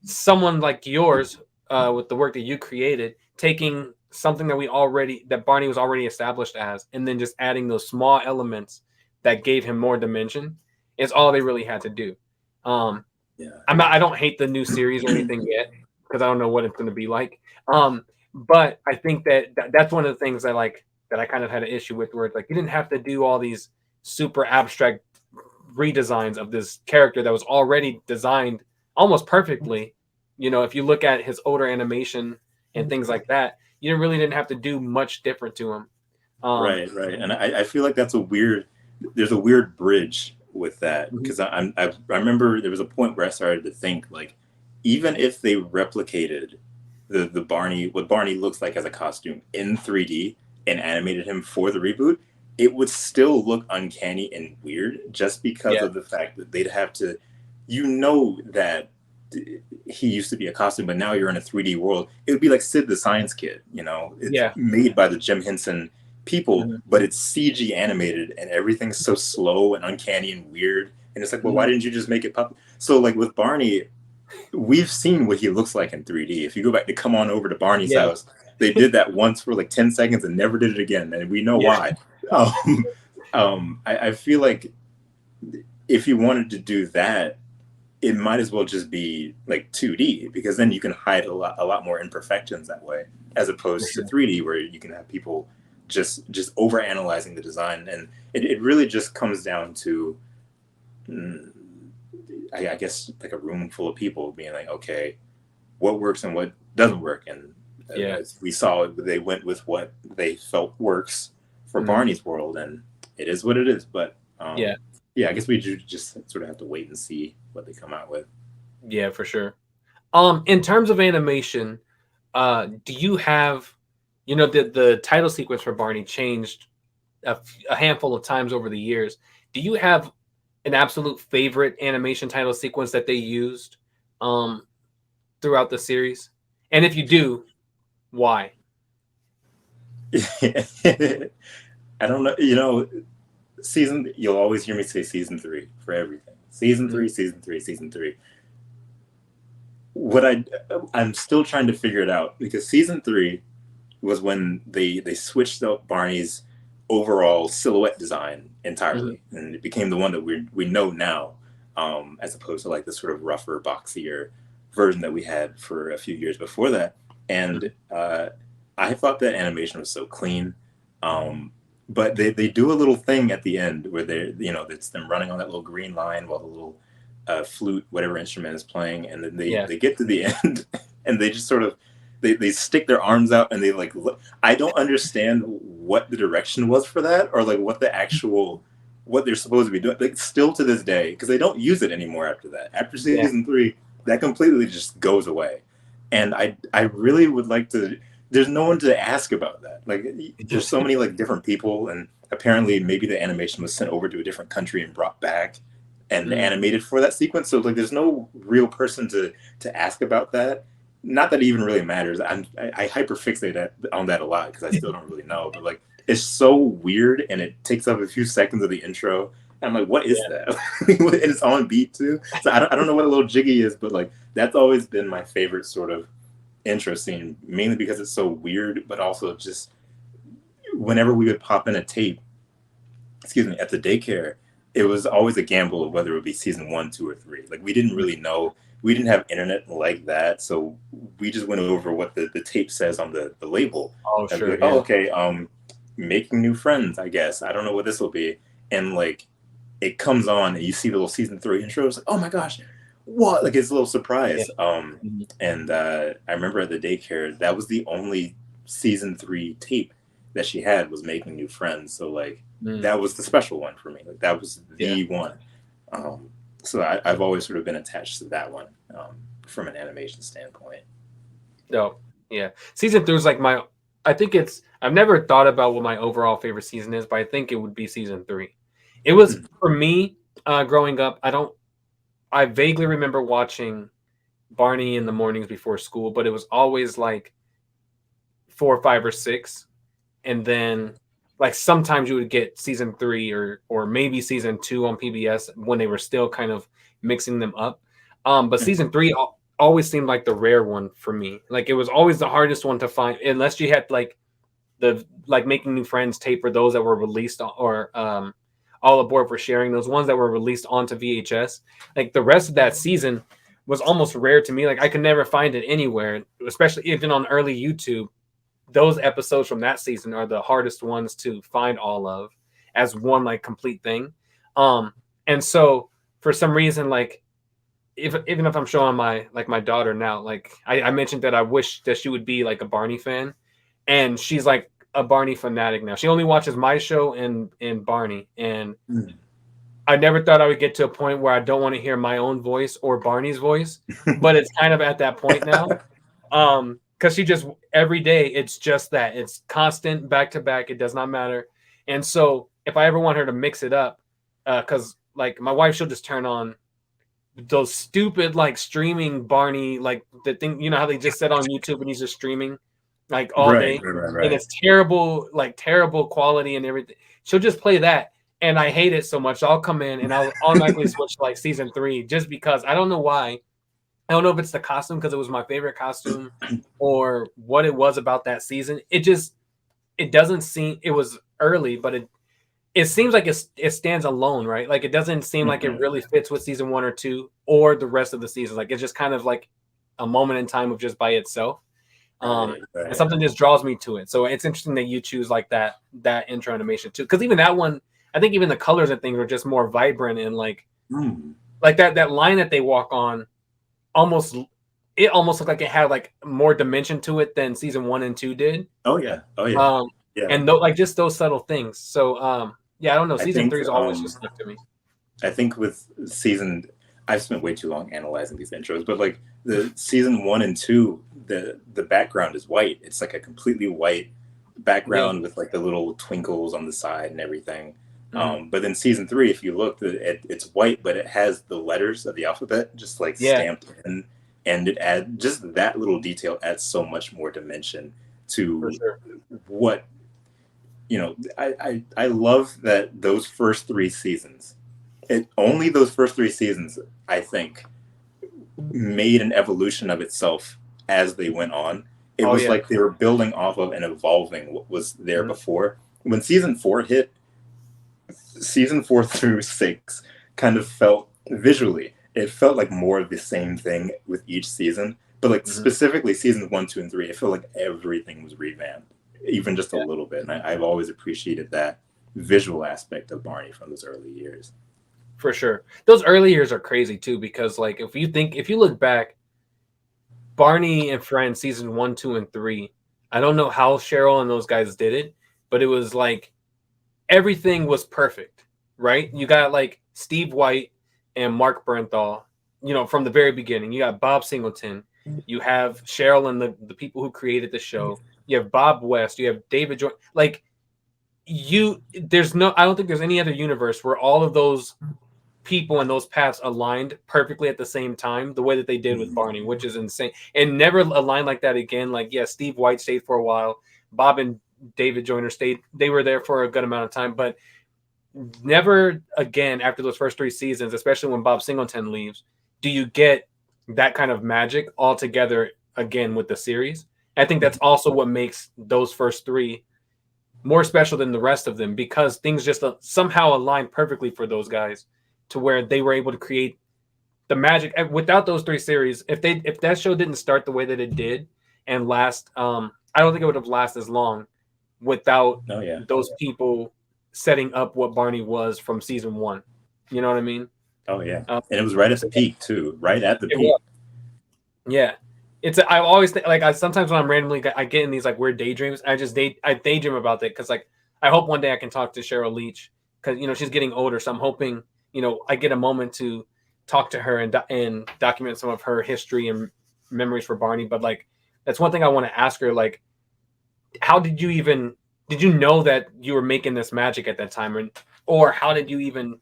someone like yours with the work that you created, taking something that Barney was already established as, and then just adding those small elements that gave him more dimension is all they really had to do. Um, Yeah. I don't hate the new series or anything yet because I don't know what it's going to be like. But I think that's one of the things that I kind of had an issue with, where it's like you didn't have to do all these super abstract redesigns of this character that was already designed almost perfectly. If you look at his older animation and things like that, you really didn't have to do much different to him. Um, Right, right. And I feel like there's a weird bridge with that mhm, because I remember there was a point where I started to think like, even if they replicated the Barney, what Barney looks like as a costume in 3D and animated him for the reboot, it would still look uncanny and weird just because yeah, of the fact that they'd have to, that he used to be a costume, but now you're in a 3D world. It would be like Sid the Science Kid, it's yeah, made by the Jim Henson people, mhm, but it's CG animated and everything's so slow and uncanny and weird. And it's like, well, why didn't you just make it puppet? So like with Barney, we've seen what he looks like in 3D. If you go back to Come On Over to Barney's Yeah. house, they did that once for like 10 seconds and never did it again. And we know Yeah. why. I feel like if you wanted to do that, it might as well just be like 2D, because then you can hide a lot more imperfections that way, as opposed to 3D, where you can have people just over analyzing the design. And it really just comes down to, I guess, like a room full of people being like, okay, what works and what doesn't work. And as we saw, they went with what they felt works for Barney's world, and it is what it is. But I guess we do just sort of have to wait and see what they come out with. Yeah, for sure. In terms of animation, do you have, the title sequence for Barney changed a handful of times over the years. Do you have an absolute favorite animation title sequence that they used throughout the series? And if you do, why? I don't know. You'll always hear me say season 3 for everything. Season 3, season 3, season 3. What I'm still trying to figure it out, because season 3 was when they switched up Barney's overall silhouette design entirely, and it became the one that we know now, as opposed to like the sort of rougher, boxier version that we had for a few years before that. And I thought that animation was so clean, but they do a little thing at the end where it's them running on that little green line while the little flute, whatever instrument is playing, and then they get to the end and they just sort of they stick their arms out and they like look. I don't understand what the direction was for that, or like what they're supposed to be doing, like still to this day, because they don't use it anymore after that. After season 3, that completely just goes away. And I really would like to. There's no one to ask about that. Like, there's so many like different people, and apparently maybe the animation was sent over to a different country and brought back and animated for that sequence. So like, there's no real person to ask about that. Not that it even really matters. I hyperfixate on that a lot, because I still don't really know. But like, it's so weird, and it takes up a few seconds of the intro. And I'm like, what is that? And it's on beat too. So I don't know what a little jiggy is, but like, that's always been my favorite sort of intro scene, mainly because it's so weird, but also just whenever we would pop in a tape, at the daycare, it was always a gamble of whether it would be season 1, 2, or 3. Like, we didn't really know. We didn't have internet like that, so we just went over what the tape says on the label. Oh, sure. Like, oh, okay, making new friends, I guess. I don't know what this will be. And like, it comes on and you see the little season 3 intro. It's like, oh my gosh, what? Like, it's a little surprise. And I remember at the daycare, that was the only season 3 tape that she had, was Making New Friends. So like, that was the special one for me. Like, that was the one. So I've always sort of been attached to that one, from an animation standpoint. Oh, yeah. Season 3 was like I've never thought about what my overall favorite season is, but I think it would be season 3. It was, for me, growing up, I vaguely remember watching Barney in the mornings before school, but it was always like 4, 5, or 6. And then like sometimes you would get season 3 or maybe season 2 on PBS when they were still kind of mixing them up. But season 3 always seemed like the rare one for me. Like, it was always the hardest one to find, unless you had like the Making New Friends tape, for those that were released, or All Aboard for Sharing, those ones that were released onto VHS. Like, the rest of that season was almost rare to me. Like, I could never find it anywhere, especially even on early YouTube. Those episodes from that season are the hardest ones to find all of as one like complete thing. And so for some reason, like, even if I'm showing my daughter now, like I mentioned that I wish that she would be like a Barney fan, and she's like a Barney fanatic now. She only watches my show and Barney, and I never thought I would get to a point where I don't want to hear my own voice or Barney's voice, but it's kind of at that point now. Because she just, every day, it's just that. It's constant, back to back. It does not matter. And so if I ever want her to mix it up, because like my wife, she'll just turn on those stupid like streaming Barney, like the thing, how they just set on YouTube and he's just streaming like all day. Right. And it's terrible, like terrible quality and everything. She'll just play that. and I hate it so much. I'll come in and I'll automatically switch to like season 3 just because I don't know why. I don't know if it's the costume because it was my favorite costume or what it was about that season. It doesn't seem it was early, but it seems like it stands alone, right? Like it doesn't seem like it really fits with season 1 or 2 or the rest of the season. Like it's just kind of like a moment in time of just by itself. Right. And something just draws me to it. So it's interesting that you choose like that intro animation too. Because even that one, I think even the colors and things were just more vibrant and like that line that they walk on almost looked like it had like more dimension to it than season 1 and 2 did. Oh yeah. Yeah. And like just those subtle things. So yeah, I don't know. Season 3 is always just stuck to me. I think with I've spent way too long analyzing these intros, but like the season 1 and 2, the background is white. It's like a completely white background with like the little twinkles on the side and everything. But then season 3, if you look, it's white, but it has the letters of the alphabet just like stamped in, and it adds just that little detail adds so much more dimension to what I love that those first 3 seasons. Only those first 3 seasons, I think, made an evolution of itself as they went on. It was like they were building off of and evolving what was there before. When season 4 hit, season 4 through 6 kind of felt visually, it felt like more of the same thing with each season. But like specifically seasons 1, 2, and 3, it felt like everything was revamped, even just a little bit. And I've always appreciated that visual aspect of Barney from those early years. For sure. Those early years are crazy too, because like if you look back, Barney and Friends season 1, 2, and 3, I don't know how Cheryl and those guys did it, but it was like everything was perfect, right? You got like Steve White and Mark Bernthal, from the very beginning. You got Bob Singleton, you have Cheryl and the people who created the show. You have Bob West, you have David Joy. Like I don't think there's any other universe where all of those people and those paths aligned perfectly at the same time the way that they did with Barney, which is insane. And never aligned like that again. Like, yeah, Steve White stayed for a while. Bob and David Joyner stayed. They were there for a good amount of time, but never again after those first 3 seasons, especially when Bob Singleton leaves, do you get that kind of magic all together again with the series. I think that's also what makes those first 3 more special than the rest of them, because things just somehow aligned perfectly for those guys to where they were able to create the magic. Without those 3 series, if that show didn't start the way that it did and last, I don't think it would have lasted as long without those people setting up what Barney was from season 1. You know what I mean? Oh yeah, and it was right at the peak too. Right at the peak. Yeah, I always think, like, sometimes when I'm randomly, I get in these like weird daydreams. I daydream about that because like I hope one day I can talk to Cheryl Leach, because she's getting older, so I'm hoping I get a moment to talk to her and document some of her history and memories for Barney. But like that's one thing I want to ask her, like, how did you know that you were making this magic at that time, or how did you even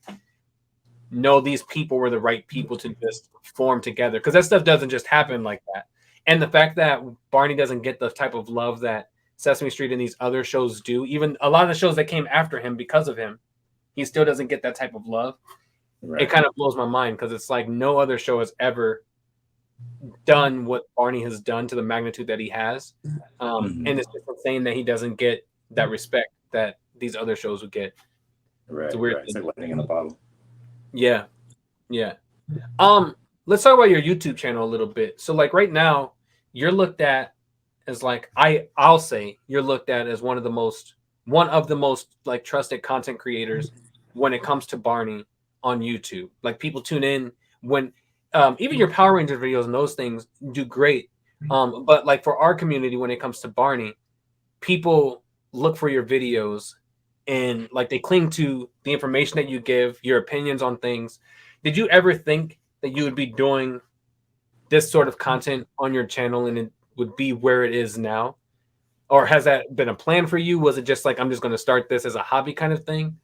know these people were the right people to just form together? Because that stuff doesn't just happen like that. And the fact that Barney doesn't get the type of love that Sesame Street and these other shows do, even a lot of the shows that came after him because of him, he still doesn't get that type of love. Right. It kind of blows my mind, because it's like no other show has ever done what Barney has done to the magnitude that he has. And it's just insane that he doesn't get that respect that these other shows would get. Right. It's weird. Right. It's like lightning in the bottle. Yeah. Let's talk about your YouTube channel a little bit. So like right now, you're looked at as like I'll say you're looked at as one of the most like trusted content creators when it comes to Barney on YouTube. Like people tune in when even your Power Ranger videos and those things do great. But like for our community, when it comes to Barney, people look for your videos and like they cling to the information that you give, your opinions on things. Did you ever think that you would be doing this sort of content on your channel and it would be where it is now? Or has that been a plan for you? Was it just like, I'm just going to start this as a hobby kind of thing?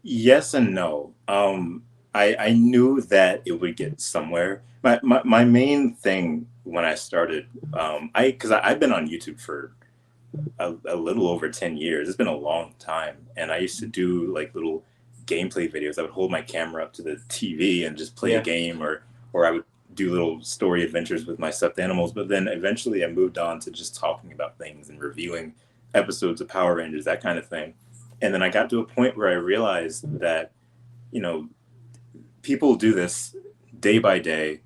Yes and no. I knew that it would get somewhere. My main thing when I started, because I've been on YouTube for a little over 10 years. It's been a long time. And I used to do like little gameplay videos. I would hold my camera up to the TV and just play a Yeah. game, or I would do little story adventures with my stuffed animals. But then eventually I moved on to just talking about things and reviewing episodes of Power Rangers, that kind of thing. And then I got to a point where I realized that, you know, people do this day by day,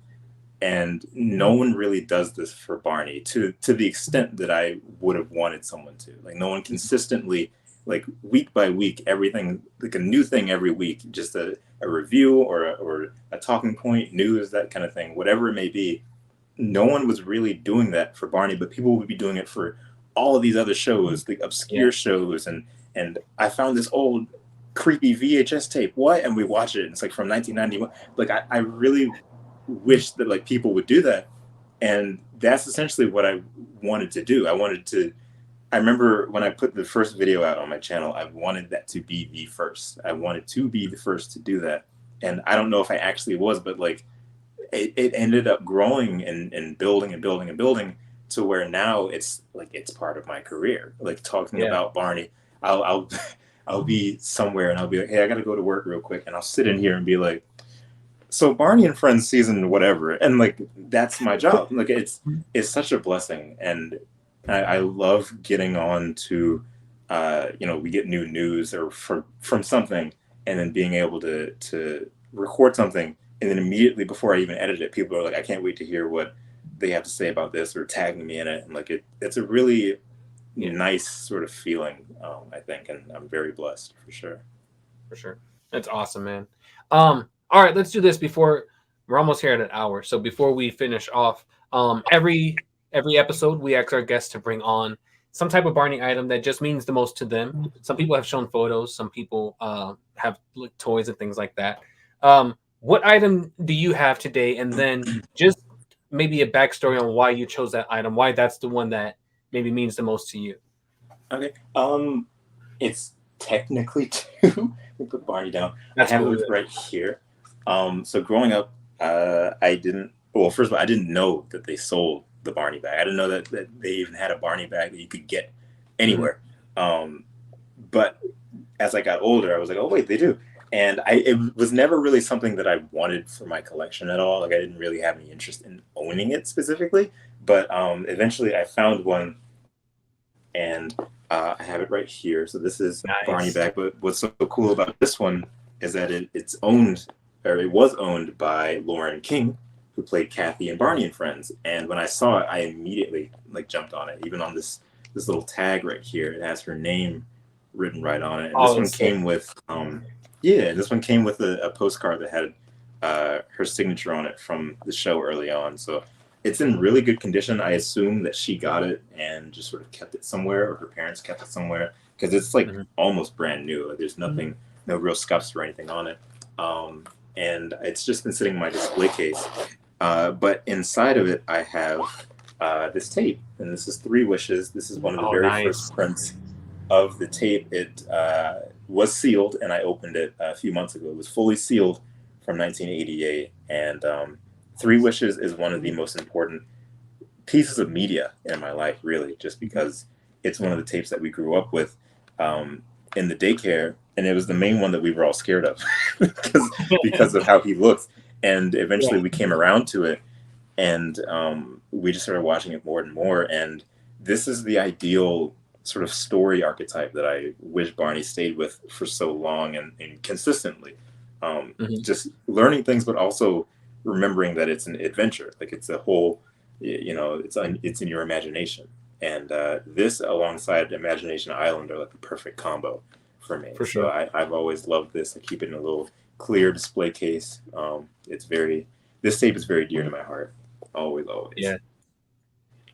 and no one really does this for Barney to the extent that I would have wanted someone to. Like, no one consistently, like week by week, everything, like a new thing every week, just a review or a talking point, news, that kind of thing, whatever it may be. No one was really doing that for Barney, but people would be doing it for all of these other shows, the obscure Yeah. shows. And I found this old creepy VHS tape. What? And we watch it. And it's like from 1991. Like, I really wish that like people would do that. And that's essentially what I wanted to do. I remember when I put the first video out on my channel, I wanted that to be the first. I wanted to be the first to do that. And I don't know if I actually was, but like it ended up growing and building and building and building to where now it's like it's part of my career. Like, talking Yeah. about Barney, I'll I'll be somewhere and I'll be like, hey, I gotta go to work real quick, and I'll sit in here and be like, so Barney and Friends season whatever, and like that's my job. Like, it's such a blessing, and I love getting on to, we get new news or from something, and then being able to record something, and then immediately before I even edit it, people are like, I can't wait to hear what they have to say about this, or tagging me in it, and like it's a really Yeah. nice sort of feeling, I think, and I'm very blessed for sure. For sure. That's awesome, man. All right, let's do this before we're almost here at an hour. So before we finish off, every episode we ask our guests to bring on some type of Barney item that just means the most to them. Some people have shown photos, some people have like, toys and things like that. What item do you have today? And then just maybe a backstory on why you chose that item, why that's the one that maybe means the most to you. Okay. It's technically two. Let me put Barney down. That's I have cool. it right here. So growing up, I didn't. Well, first of all, I didn't know that they sold the Barney bag. I didn't know that they even had a Barney bag that you could get anywhere. But as I got older, I was like, oh wait, they do. And it was never really something that I wanted for my collection at all. Like, I didn't really have any interest in owning it specifically. But eventually, I found one, and I have it right here. So this is Nice. Barney bag. But what's so cool about this one is that it was owned by Lauren King, who played Kathy and Barney and Friends. And when I saw it, I immediately like jumped on it. Even on this little tag right here, it has her name written right on it. And this one came with this one came with a postcard that had her signature on it from the show early on. So it's in really good condition. I assume that she got it and just sort of kept it somewhere, or her parents kept it somewhere, because it's like almost brand new. Like, there's nothing, no real scuffs or anything on it. And it's just been sitting in my display case. But inside of it, I have this tape, and this is 3 Wishes. This is one of the very first prints of the tape. It was sealed, and I opened it a few months ago. It was fully sealed from 1988, and 3 Wishes is one of the most important pieces of media in my life, really, just because it's one of the tapes that we grew up with in the daycare, and it was the main one that we were all scared of because of how he looks. And eventually we came around to it, and we just started watching it more and more. And this is the ideal sort of story archetype that I wish Barney stayed with for so long and consistently. Just learning things, but also remembering that it's an adventure. Like, it's a whole, it's in your imagination. And this abiliside Imagination Island are like the perfect combo for me. For sure. So I've always loved this. I keep it in a little clear display case. This tape is very dear to my heart. Always. Yeah.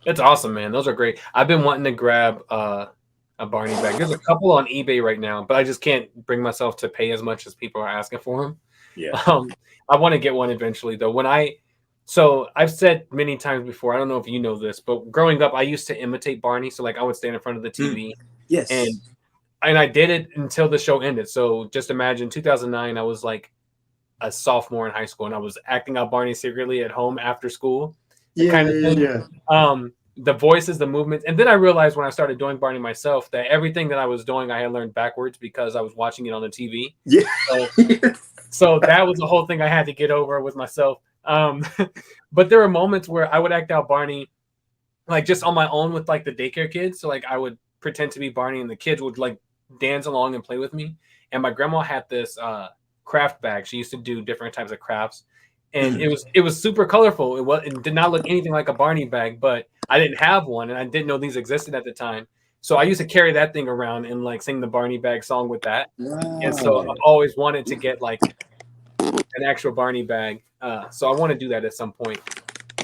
It's awesome, man. Those are great. I've been wanting to grab a Barney bag. There's a couple on eBay right now, but I just can't bring myself to pay as much as people are asking for them. Yeah. I want to get one eventually, though. So I've said many times before, I don't know if you know this, but growing up, I used to imitate Barney. So like I would stand in front of the TV. Yes. And I did it until the show ended. So just imagine 2009, I was like a sophomore in high school, and I was acting out Barney secretly at home after school. Yeah. the voices, the movements. And then I realized when I started doing Barney myself that everything that I was doing, I had learned backwards because I was watching it on the TV. Yeah. So that was the whole thing I had to get over with myself. But there were moments where I would act out Barney, like just on my own with like the daycare kids. So like I would pretend to be Barney and the kids would like dance along and play with me. And my grandma had this craft bag. She used to do different types of crafts. And it was super colorful. It did not look anything like a Barney bag, but I didn't have one and I didn't know these existed at the time. So I used to carry that thing around and like sing the Barney bag song with that. And so Wow. I've always wanted to get like an actual Barney bag. So I want to do that at some point.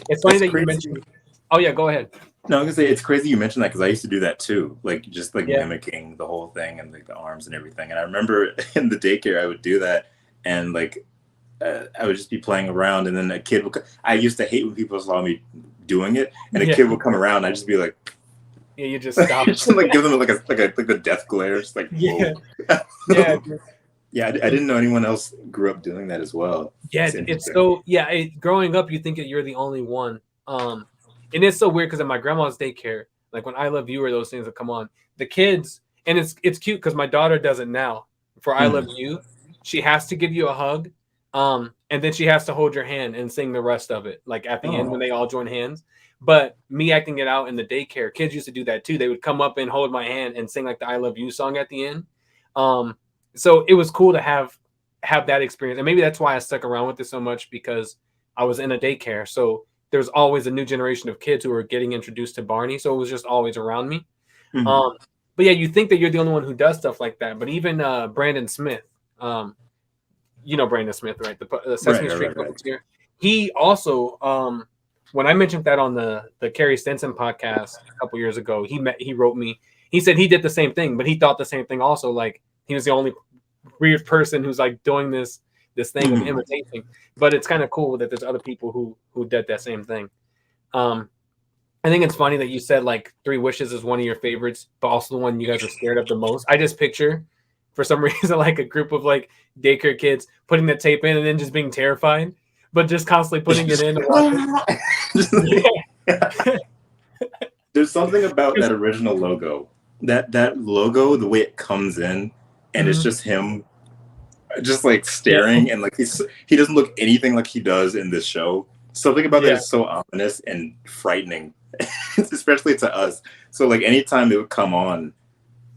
It's funny That's that you crazy. mentioned. Oh yeah, go ahead. No, I'm gonna say it's crazy you mentioned that because I used to do that too, like just like Yeah. mimicking the whole thing and like the arms and everything. And I remember in the daycare I would do that, and like I would just be playing around, and then a kid would. I used to hate when people saw me doing it, and a Yeah. kid would come around. I'd just be like, Yeah, you just stop. just like give them like a death glare. Just like Yeah. whoa. Yeah. Yeah, I didn't know anyone else grew up doing that as well. Yeah, It's it's interesting. so yeah. Growing up, you think that you're the only one, and it's so weird because in my grandma's daycare, like when I Love You or those things that come on, the kids, and it's cute because my daughter does it now. For I Love Mhm. You, she has to give you a hug, and then she has to hold your hand and sing the rest of it, like at the end when Oh. they all join hands. But me acting it out in the daycare, kids used to do that too. They would come up and hold my hand and sing like the I Love You song at the end. Um, so it was cool to have that experience. And maybe that's why I stuck around with it so much because I was in a daycare. So there's always a new generation of kids who are getting introduced to Barney. So it was just always around me. Mhm. Um, but yeah, you think that you're the only one who does stuff like that. But even Brandon Smith, um, you know Brandon Smith, right? The Right, Sesame right, Street right, right. puppeteer. He also, when I mentioned that on the Carrie Stinson podcast a couple years ago, he wrote me. He said he did the same thing, but he thought the same thing also. Like he was the only weird person who's like doing this thing of Mhm. imitation. But it's kind of cool that there's other people who did that same thing. Um, I think it's funny that you said like Three Wishes is one of your favorites, but also the one you guys are scared of the most. I just picture for some reason like a group of like daycare kids putting the tape in and then just being terrified, but just constantly putting it in to watch it. Just like- There's something about that original logo. That logo, the way it comes in, and it's Mhm. just him, just like Yeah, staring, and like he doesn't look anything like he does in this show. Something about that yeah, is so ominous and frightening, especially to us. So like anytime it would come on,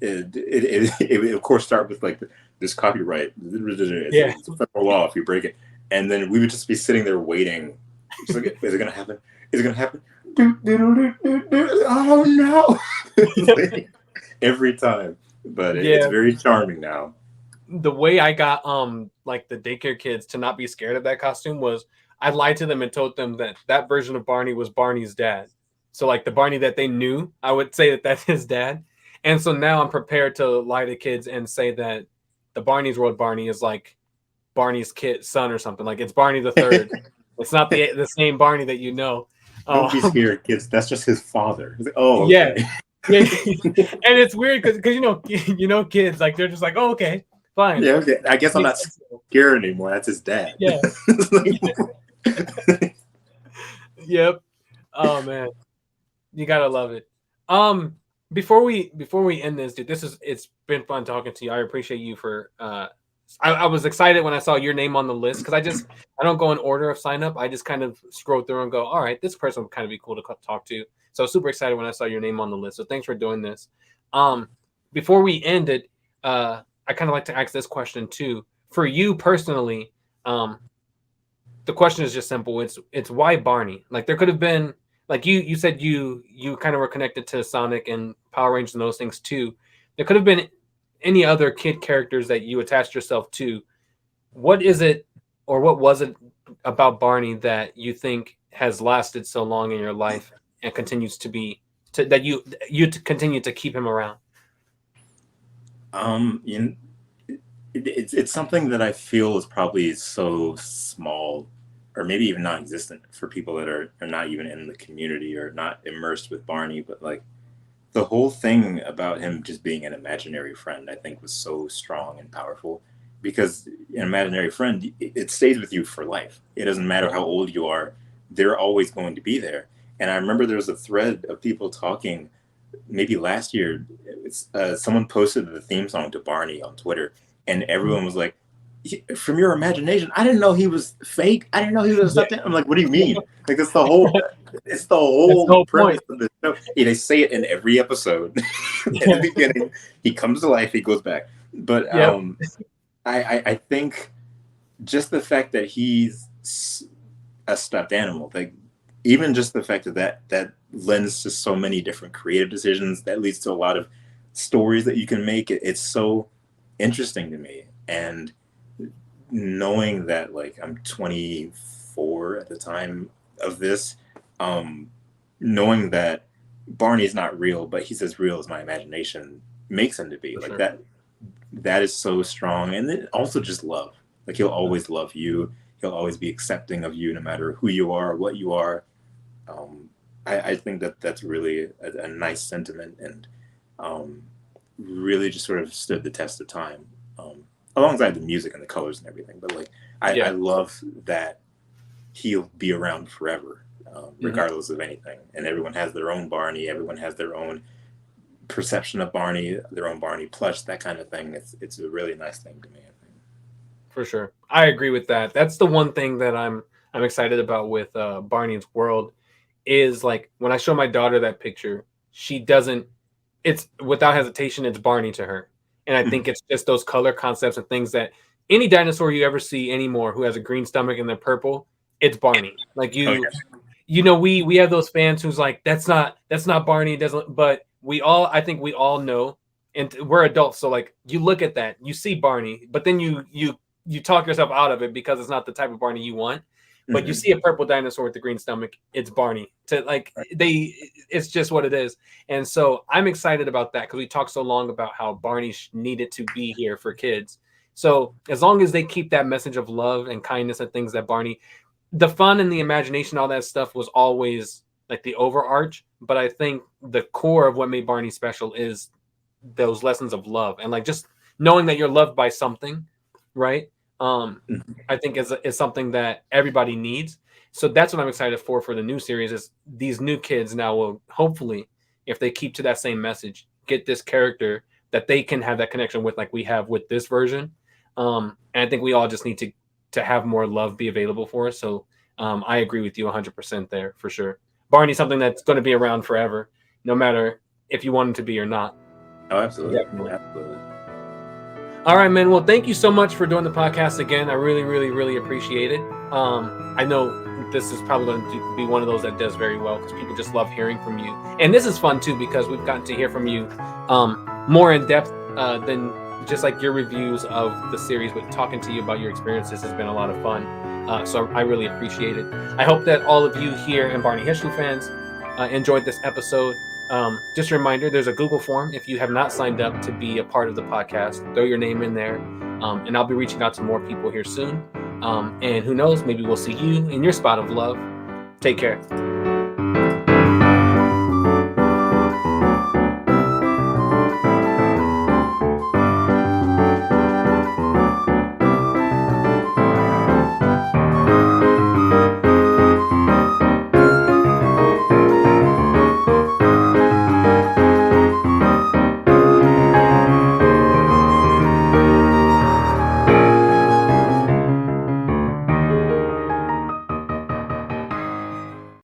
it would of course start with like this copyright. yeah. It's a federal law if you break it, and then we would just be sitting there waiting. Just like, is it gonna happen? Is it gonna happen? Oh no! Like, every time, but it's Yeah, very charming now. the way I got like the daycare kids to not be scared of that costume was I lied to them and told them that that version of Barney was Barney's dad. So like the Barney that they knew, I would say that that's his dad. And so now I'm prepared to lie to kids and say that the Barney's World Barney is like Barney's kid son or something. Like it's Barney the third. It's not the same Barney that you know. Don't be Um, scared, kids. That's just his father. He's like, oh, yeah, okay. yeah, and it's weird because you know kids like they're just like oh okay fine Yeah, okay. I guess I'm makes not sense. scared anymore. That's his dad. Yeah. It's like, Yep. Oh man, you gotta love it. Um, before we end this, dude, it's been fun talking to you. I appreciate you for. I was excited when I saw your name on the list because I don't go in order of sign up. I just kind of scroll through and go, all right, this person would kind of be cool to talk to. So super excited when I saw your name on the list. So thanks for doing this. Um, before we end it, I kind of like to ask this question too. For you personally, um, the question is just simple. It's why Barney? Like there could have been like you said you kind of were connected to Sonic and Power Rangers and those things too. There could have been any other kid characters that you attached yourself to. What is it or what was it about Barney that you think has lasted so long in your life and continues to be that continue to keep him around? you know, it's something that I feel is probably so small, or maybe even non-existent for people that are not even in the community or not immersed with Barney. But like the whole thing about him just being an imaginary friend, I think, was so strong and powerful. Because an imaginary friend, it stays with you for life. It doesn't matter Yeah. how old you are; they're always going to be there. And I remember there was a thread of people talking, maybe last year, someone posted the theme song to Barney on Twitter, and everyone was like, from your imagination, I didn't know he was fake. I didn't know he was something. I'm like, what do you mean? Like, it's the whole premise point. of the show. Yeah, they say it in every episode. In the beginning, he comes to life, he goes back. But I think just the fact that he's a stuffed animal, like even just the fact that lends to so many different creative decisions, that leads to a lot of stories that you can make. It's so interesting to me. And knowing that, like, I'm 24 at the time of this, knowing that Barney's not real, but he's as real as my imagination makes him to be. For like sure. That is so strong. And then also just love. Like, he'll always love you. He'll always be accepting of you, no matter who you are, what you are. I think that's really a nice sentiment, and really just sort of stood the test of time. Alongside the music and the colors and everything, but like I love that he'll be around forever, regardless of anything. And everyone has their own Barney. Everyone has their own perception of Barney, their own Barney plush, that kind of thing. It's a really nice thing to me, I think. For sure, I agree with that. That's the one thing that I'm excited about with Barney's world, is like when I show my daughter that picture, she doesn't. It's without hesitation, it's Barney to her. And I think it's just those color concepts and things that any dinosaur you ever see anymore who has a green stomach and they're purple, it's Barney. Like you know, we have those fans who's like, that's not Barney. It doesn't, but I think we all know, and we're adults. So like, you look at that, you see Barney, but then you talk yourself out of it because it's not the type of Barney you want. But you see a purple dinosaur with the green stomach, it's Barney. It's just what it is. And so I'm excited about that because we talked so long about how Barney needed to be here for kids. So as long as they keep that message of love and kindness and things that Barney, the fun and the imagination, all that stuff was always like the overarch. But I think the core of what made Barney special is those lessons of love and like just knowing that you're loved by something, right? I think is something that everybody needs. So that's what I'm excited for the new series, is these new kids now will hopefully, if they keep to that same message, get this character that they can have that connection with, like we have with this version. And I think we all just need to have more love be available for us. So I agree with you 100% there, for sure. Barney's something that's going to be around forever, no matter if you want him to be or not. Oh, absolutely. Definitely. Absolutely. All right, man. Well, thank you so much for doing the podcast again. I really, really, really appreciate it. I know this is probably going to be one of those that does very well because people just love hearing from you. And this is fun, too, because we've gotten to hear from you more in depth than just like your reviews of the series, but talking to you about your experiences has been a lot of fun. So I really appreciate it. I hope that all of you here in Barney History fans enjoyed this episode. Just a reminder, there's a Google form if you have not signed up to be a part of the podcast. Throw your name in there, and I'll be reaching out to more people here soon. And who knows, maybe we'll see you in your spot of love. Take care.